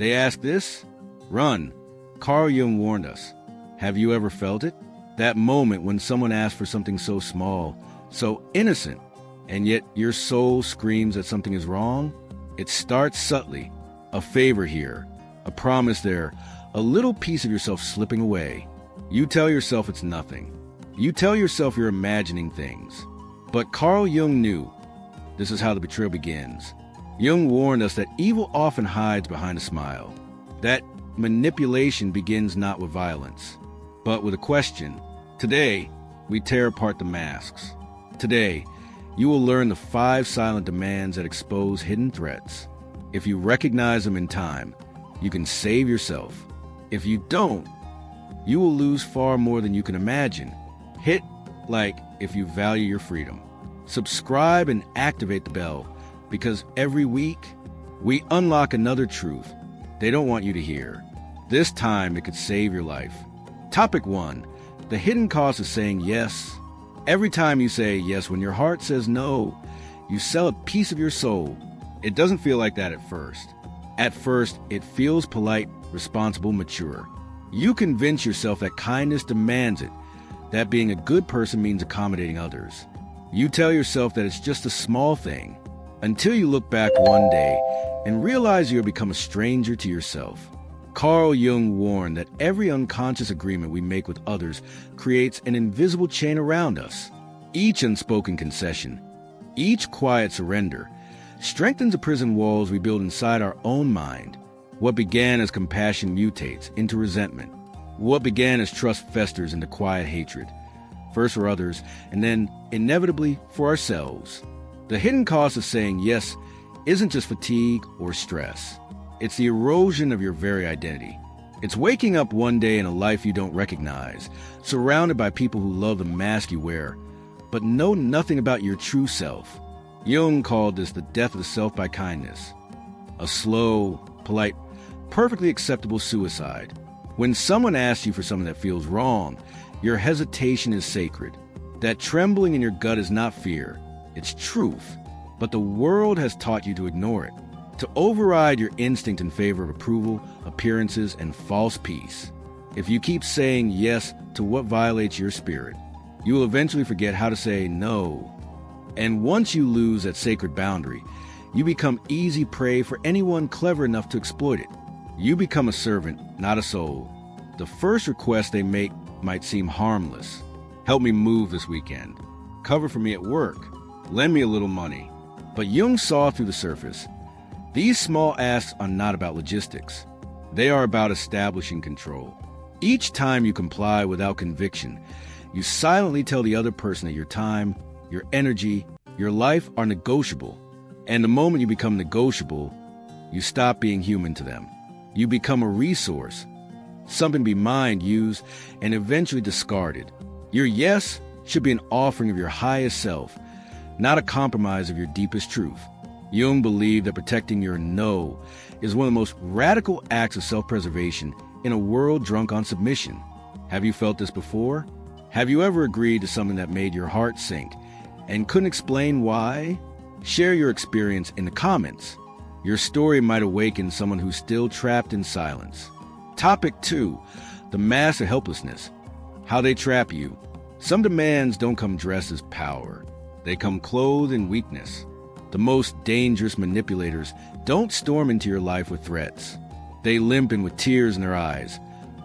They ask this? Run. Carl Jung warned us. Have you ever felt it? That moment when someone asks for something so small, so innocent, and yet your soul screams that something is wrong? It starts subtly. A favor here, a promise there, a little piece of yourself slipping away. You tell yourself it's nothing. You tell yourself you're imagining things. But Carl Jung knew. This is how the betrayal begins. Jung warned us that evil often hides behind a smile. That manipulation begins not with violence, but with a question. Today, we tear apart the masks. Today, you will learn the 5 silent demands that expose hidden threats. If you recognize them in time, you can save yourself. If you don't, you will lose far more than you can imagine. Hit like if you value your freedom. Subscribe and activate the bell, because every week, we unlock another truth they don't want you to hear. This time, it could save your life. Topic 1. The hidden cost of saying yes. Every time you say yes when your heart says no, you sell a piece of your soul. It doesn't feel like that at first. At first, it feels polite, responsible, mature. You convince yourself that kindness demands it, that being a good person means accommodating others. You tell yourself that it's just a small thing, until you look back one day and realize you have become a stranger to yourself. Carl Jung warned that every unconscious agreement we make with others creates an invisible chain around us. Each unspoken concession, each quiet surrender, strengthens the prison walls we build inside our own mind. What began as compassion mutates into resentment. What began as trust festers into quiet hatred, first for others, and then, inevitably, for ourselves. The hidden cost of saying yes isn't just fatigue or stress. It's the erosion of your very identity. It's waking up one day in a life you don't recognize, surrounded by people who love the mask you wear, but know nothing about your true self. Jung called this the death of the self by kindness. A slow, polite, perfectly acceptable suicide. When someone asks you for something that feels wrong, your hesitation is sacred. That trembling in your gut is not fear, it's truth. But the world has taught you to ignore it, to override your instinct in favor of approval, appearances, and false peace. If you keep saying yes to what violates your spirit, you will eventually forget how to say no. And once you lose that sacred boundary, you become easy prey for anyone clever enough to exploit it. You become a servant, not a soul. The first request they make might seem harmless. Help me move this weekend. Cover for me at work. Lend me a little money. But Jung saw through the surface. These small asks are not about logistics. They are about establishing control. Each time you comply without conviction, you silently tell the other person that your time, your energy, your life are negotiable. And the moment you become negotiable, you stop being human to them. You become a resource, something to be mined, used, and eventually discarded. Your yes should be an offering of your highest self, not a compromise of your deepest truth. Jung believed that protecting your no is one of the most radical acts of self-preservation in a world drunk on submission. Have you felt this before? Have you ever agreed to something that made your heart sink and couldn't explain why? Share your experience in the comments. Your story might awaken someone who's still trapped in silence. Topic 2. The mask of helplessness. How they trap you. Some demands don't come dressed as power. They come clothed in weakness. The most dangerous manipulators don't storm into your life with threats. They limp in with tears in their eyes,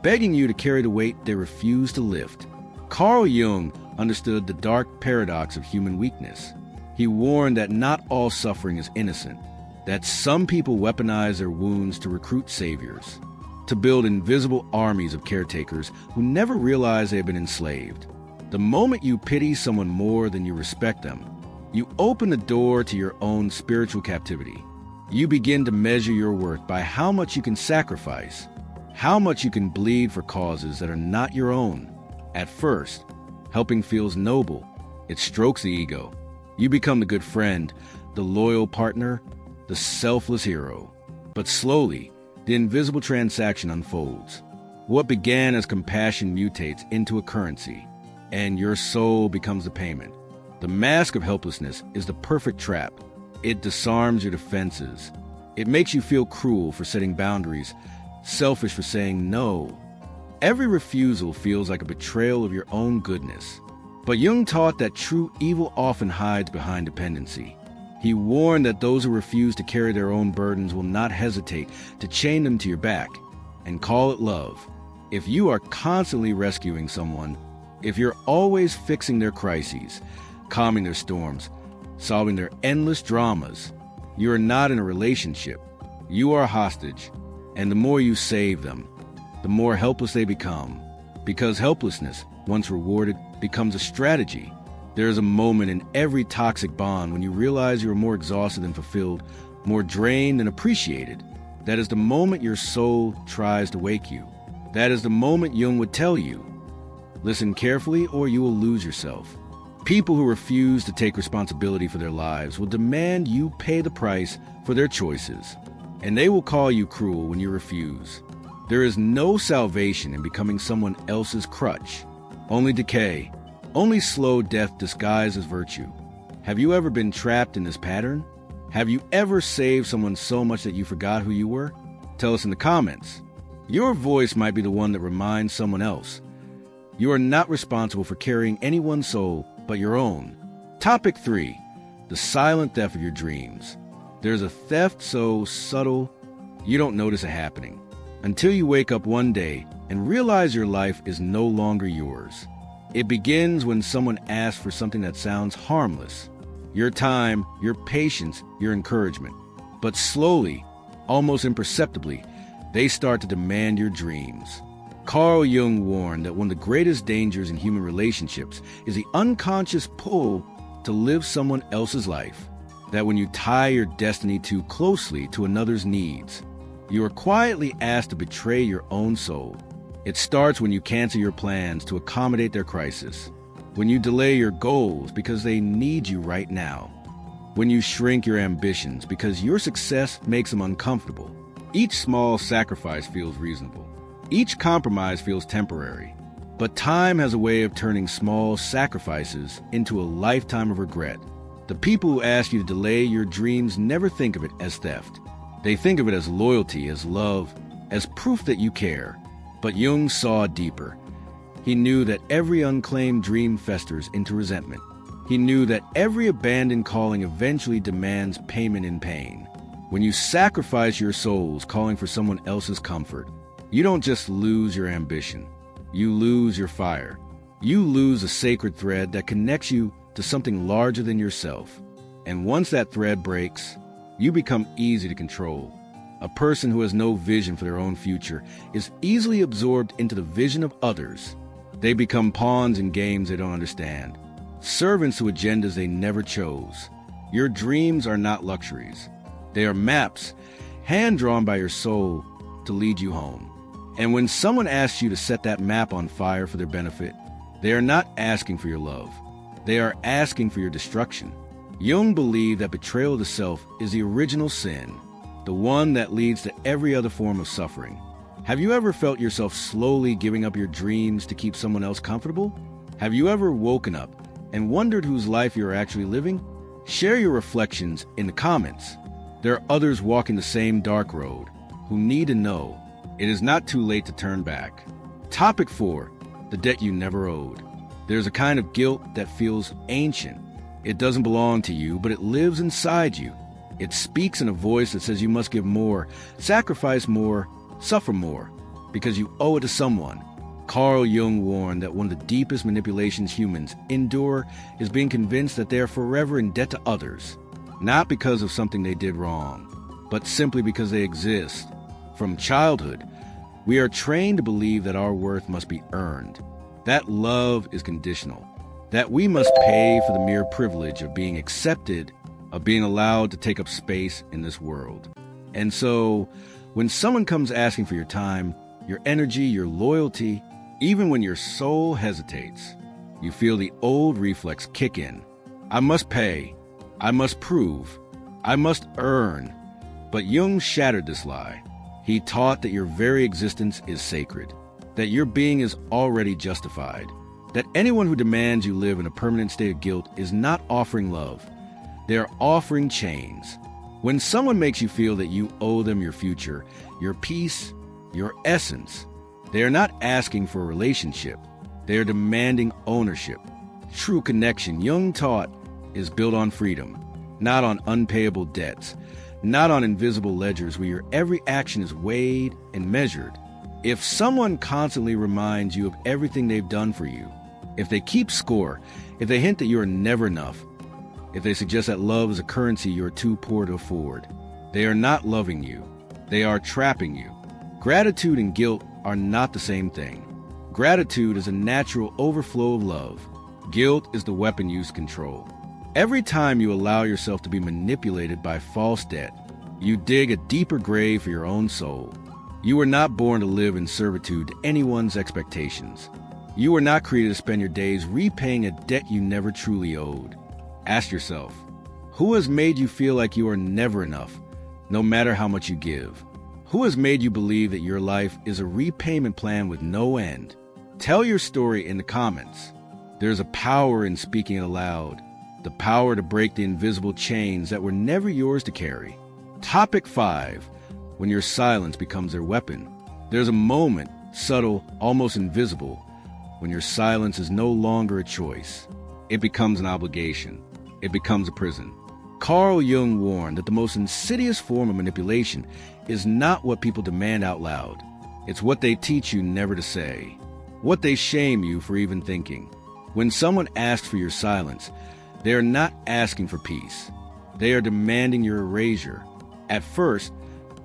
begging you to carry the weight they refuse to lift. Carl Jung understood the dark paradox of human weakness. He warned that not all suffering is innocent, that some people weaponize their wounds to recruit saviors, to build invisible armies of caretakers who never realize they have been enslaved. The moment you pity someone more than you respect them, you open the door to your own spiritual captivity. You begin to measure your worth by how much you can sacrifice, how much you can bleed for causes that are not your own. At first, helping feels noble. It strokes the ego. You become the good friend, the loyal partner, the selfless hero. But slowly, the invisible transaction unfolds. What began as compassion mutates into a currency, and your soul becomes the payment. The mask of helplessness is the perfect trap. It disarms your defenses. It makes you feel cruel for setting boundaries, selfish for saying no. Every refusal feels like a betrayal of your own goodness. But Jung taught that true evil often hides behind dependency. He warned that those who refuse to carry their own burdens will not hesitate to chain them to your back and call it love. If you are constantly rescuing someone, if you're always fixing their crises, calming their storms, solving their endless dramas, you are not in a relationship. You are a hostage, and the more you save them, the more helpless they become. Because helplessness, once rewarded, becomes a strategy. There is a moment in every toxic bond when you realize you are more exhausted than fulfilled, more drained than appreciated. That is the moment your soul tries to wake you. That is the moment Jung would tell you, listen carefully or you will lose yourself. People who refuse to take responsibility for their lives will demand you pay the price for their choices, and they will call you cruel when you refuse. There is no salvation in becoming someone else's crutch. Only decay, only slow death disguised as virtue. Have you ever been trapped in this pattern? Have you ever saved someone so much that you forgot who you were? Tell us in the comments. Your voice might be the one that reminds someone else. You are not responsible for carrying anyone's soul but your own. Topic 3. The silent theft of your dreams. There's a theft so subtle you don't notice it happening, until you wake up one day and realize your life is no longer yours. It begins when someone asks for something that sounds harmless. Your time, your patience, your encouragement. But slowly, almost imperceptibly, they start to demand your dreams. Carl Jung warned that one of the greatest dangers in human relationships is the unconscious pull to live someone else's life. That when you tie your destiny too closely to another's needs, you are quietly asked to betray your own soul. It starts when you cancel your plans to accommodate their crisis, when you delay your goals because they need you right now, when you shrink your ambitions because your success makes them uncomfortable. Each small sacrifice feels reasonable. Each compromise feels temporary. But time has a way of turning small sacrifices into a lifetime of regret. The people who ask you to delay your dreams never think of it as theft. They think of it as loyalty, as love, as proof that you care. But Jung saw deeper. He knew that every unclaimed dream festers into resentment. He knew that every abandoned calling eventually demands payment in pain. When you sacrifice your souls calling for someone else's comfort, you don't just lose your ambition. You lose your fire. You lose a sacred thread that connects you to something larger than yourself. And once that thread breaks, you become easy to control. A person who has no vision for their own future is easily absorbed into the vision of others. They become pawns in games they don't understand, servants to agendas they never chose. Your dreams are not luxuries. They are maps, hand-drawn by your soul to lead you home. And when someone asks you to set that map on fire for their benefit, they are not asking for your love. They are asking for your destruction. Jung believed that betrayal of the self is the original sin, the one that leads to every other form of suffering. Have you ever felt yourself slowly giving up your dreams to keep someone else comfortable? Have you ever woken up and wondered whose life you are actually living? Share your reflections in the comments. There are others walking the same dark road who need to know it is not too late to turn back. Topic 4. The debt you never owed. There's a kind of guilt that feels ancient. It doesn't belong to you, but it lives inside you. It speaks in a voice that says you must give more, sacrifice more, suffer more, because you owe it to someone. Carl Jung warned that one of the deepest manipulations humans endure is being convinced that they are forever in debt to others, not because of something they did wrong, but simply because they exist. From childhood, we are trained to believe that our worth must be earned, that love is conditional, that we must pay for the mere privilege of being accepted, of being allowed to take up space in this world. And so, when someone comes asking for your time, your energy, your loyalty, even when your soul hesitates, you feel the old reflex kick in. I must pay. I must prove. I must earn. But Jung shattered this lie. He taught that your very existence is sacred, that your being is already justified, that anyone who demands you live in a permanent state of guilt is not offering love. They are offering chains. When someone makes you feel that you owe them your future, your peace, your essence, they are not asking for a relationship. They are demanding ownership. True connection, Jung taught, is built on freedom, not on unpayable debts, not on invisible ledgers where your every action is weighed and measured. If someone constantly reminds you of everything they've done for you, if they keep score, if they hint that you are never enough, if they suggest that love is a currency you are too poor to afford, they are not loving you. They are trapping you. Gratitude and guilt are not the same thing. Gratitude is a natural overflow of love. Guilt is the weapon used to control. Every time you allow yourself to be manipulated by false debt, you dig a deeper grave for your own soul. You were not born to live in servitude to anyone's expectations. You were not created to spend your days repaying a debt you never truly owed. Ask yourself, who has made you feel like you are never enough, no matter how much you give? Who has made you believe that your life is a repayment plan with no end? Tell your story in the comments. There's a power in speaking it aloud. The power to break the invisible chains that were never yours to carry. Topic 5. When your silence becomes their weapon. There's a moment, subtle, almost invisible, when your silence is no longer a choice. It becomes an obligation. It becomes a prison. Carl Jung warned that the most insidious form of manipulation is not what people demand out loud. It's what they teach you never to say. What they shame you for even thinking. When someone asks for your silence, they are not asking for peace. They are demanding your erasure. At first,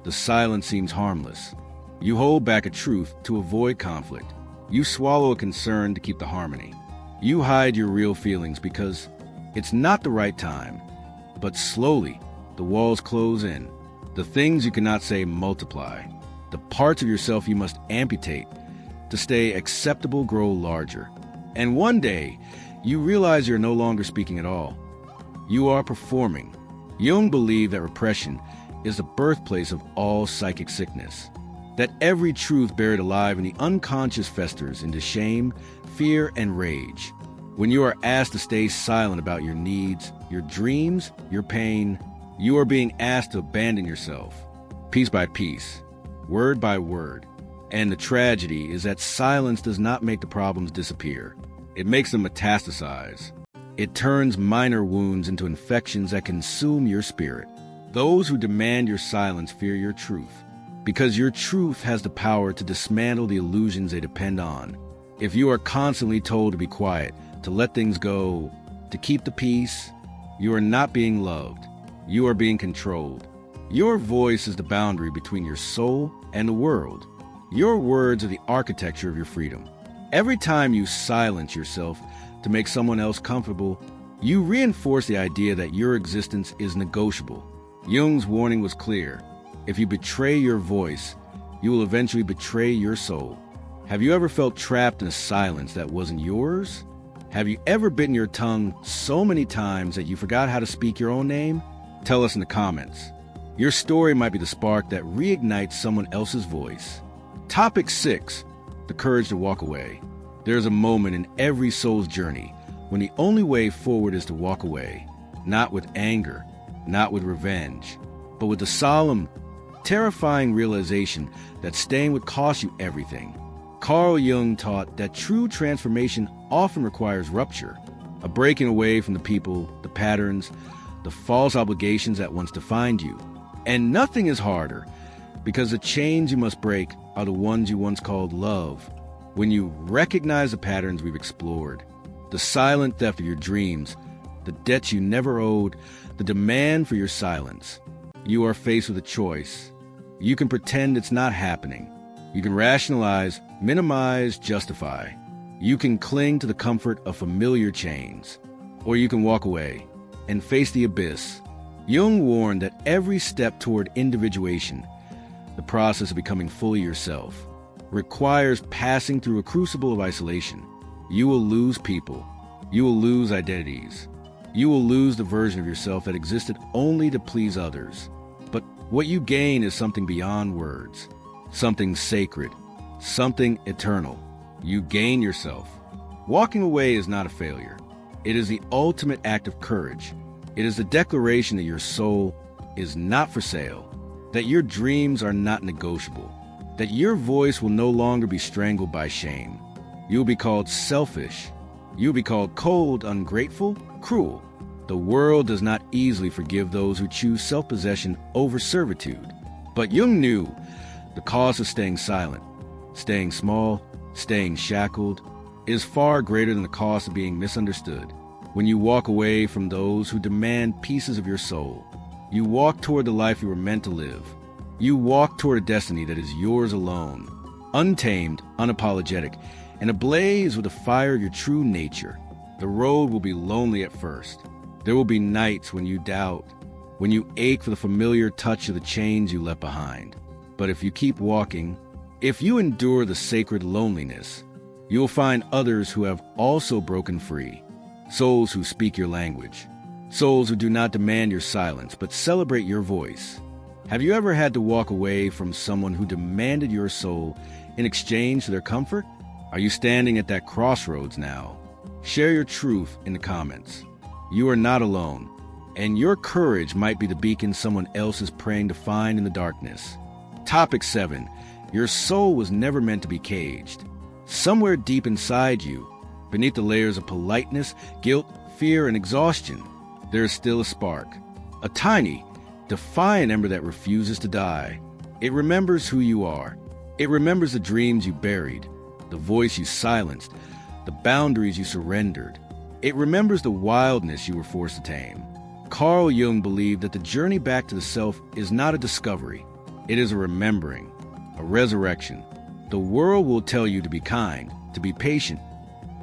the silence seems harmless. You hold back a truth to avoid conflict. You swallow a concern to keep the harmony. You hide your real feelings because it's not the right time. But slowly, the walls close in. The things you cannot say multiply. The parts of yourself you must amputate to stay acceptable grow larger. And one day, you realize you're no longer speaking at all. You are performing. Jung believed that repression is the birthplace of all psychic sickness, that every truth buried alive in the unconscious festers into shame, fear, and rage. When you are asked to stay silent about your needs, your dreams, your pain, you are being asked to abandon yourself, piece by piece, word by word. And the tragedy is that silence does not make the problems disappear. It makes them metastasize. It turns minor wounds into infections that consume your spirit. Those who demand your silence fear your truth, because your truth has the power to dismantle the illusions they depend on. If you are constantly told to be quiet, to let things go, to keep the peace, you are not being loved. You are being controlled. Your voice is the boundary between your soul and the world. Your words are the architecture of your freedom. Every time you silence yourself to make someone else comfortable, you reinforce the idea that your existence is negotiable. Jung's warning was clear. If you betray your voice, you will eventually betray your soul. Have you ever felt trapped in a silence that wasn't yours? Have you ever bitten your tongue so many times that you forgot how to speak your own name? Tell us in the comments. Your story might be the spark that reignites someone else's voice. Topic 6. The courage to walk away. There's a moment in every soul's journey when the only way forward is to walk away, not with anger, not with revenge, but with the solemn, terrifying realization that staying would cost you everything. Carl Jung taught that true transformation often requires rupture, a breaking away from the people, the patterns, the false obligations that once defined you. And nothing is harder, because the chains you must break are the ones you once called love. When you recognize the patterns we've explored, the silent theft of your dreams, the debts you never owed, the demand for your silence, you are faced with a choice. You can pretend it's not happening. You can rationalize, minimize, justify. You can cling to the comfort of familiar chains, or you can walk away and face the abyss. Jung warned that every step toward individuation, the process of becoming fully yourself, requires passing through a crucible of isolation. You will lose people. You will lose identities. You will lose the version of yourself that existed only to please others. But what you gain is something beyond words, something sacred, something eternal. You gain yourself. Walking away is not a failure. It is the ultimate act of courage. It is the declaration that your soul, is not for sale, that your dreams are not negotiable, that your voice will no longer be strangled by shame. You'll be called selfish. You'll be called cold, ungrateful, cruel. The world does not easily forgive those who choose self-possession over servitude. But Jung knew the cost of staying silent, staying small, staying shackled, is far greater than the cost of being misunderstood. When you walk away from those who demand pieces of your soul, you walk toward the life you were meant to live. You walk toward a destiny that is yours alone, untamed, unapologetic, and ablaze with the fire of your true nature. The road will be lonely at first. There will be nights when you doubt, when you ache for the familiar touch of the chains you left behind. But if you keep walking, if you endure the sacred loneliness, you will find others who have also broken free, souls who speak your language, souls who do not demand your silence but celebrate your voice. Have you ever had to walk away from someone who demanded your soul in exchange for their comfort? Are you standing at that crossroads now? Share your truth in the comments. You are not alone, and your courage might be the beacon someone else is praying to find in the darkness. Topic 7. Your soul was never meant to be caged. Somewhere deep inside you, beneath the layers of politeness, guilt, fear, and exhaustion, there is still a spark. A tiny, defiant ember that refuses to die. It remembers who you are. It remembers the dreams you buried, the voice you silenced, the boundaries you surrendered. It remembers the wildness you were forced to tame. Carl Jung believed that the journey back to the self is not a discovery. It is a remembering, a resurrection. The world will tell you to be kind, to be patient,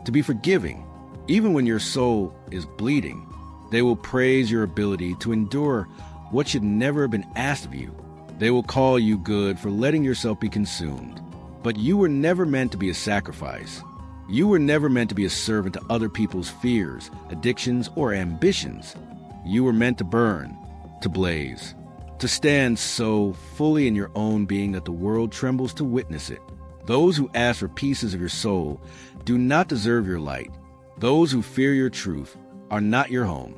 to be forgiving. Even when your soul is bleeding, they will praise your ability to endure what should never have been asked of you. They will call you good for letting yourself be consumed. But you were never meant to be a sacrifice. You were never meant to be a servant to other people's fears, addictions, or ambitions. You were meant to burn, to blaze, to stand so fully in your own being that the world trembles to witness it. Those who ask for pieces of your soul do not deserve your light. Those who fear your truth are not your home.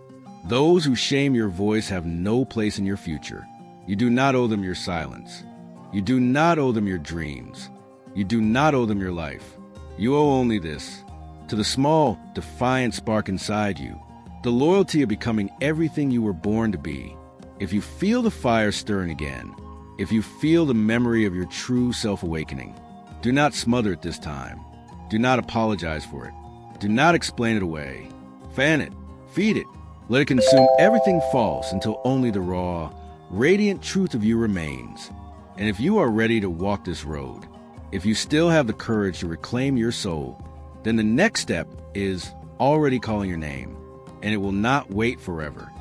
Those who shame your voice have no place in your future. You do not owe them your silence. You do not owe them your dreams. You do not owe them your life. You owe only this, to the small, defiant spark inside you, the loyalty of becoming everything you were born to be. If you feel the fire stirring again, if you feel the memory of your true self-awakening, do not smother it this time. Do not apologize for it. Do not explain it away. Fan it. Feed it. Let it consume everything false until only the raw, radiant truth of you remains. And if you are ready to walk this road, if you still have the courage to reclaim your soul, then the next step is already calling your name, and it will not wait forever.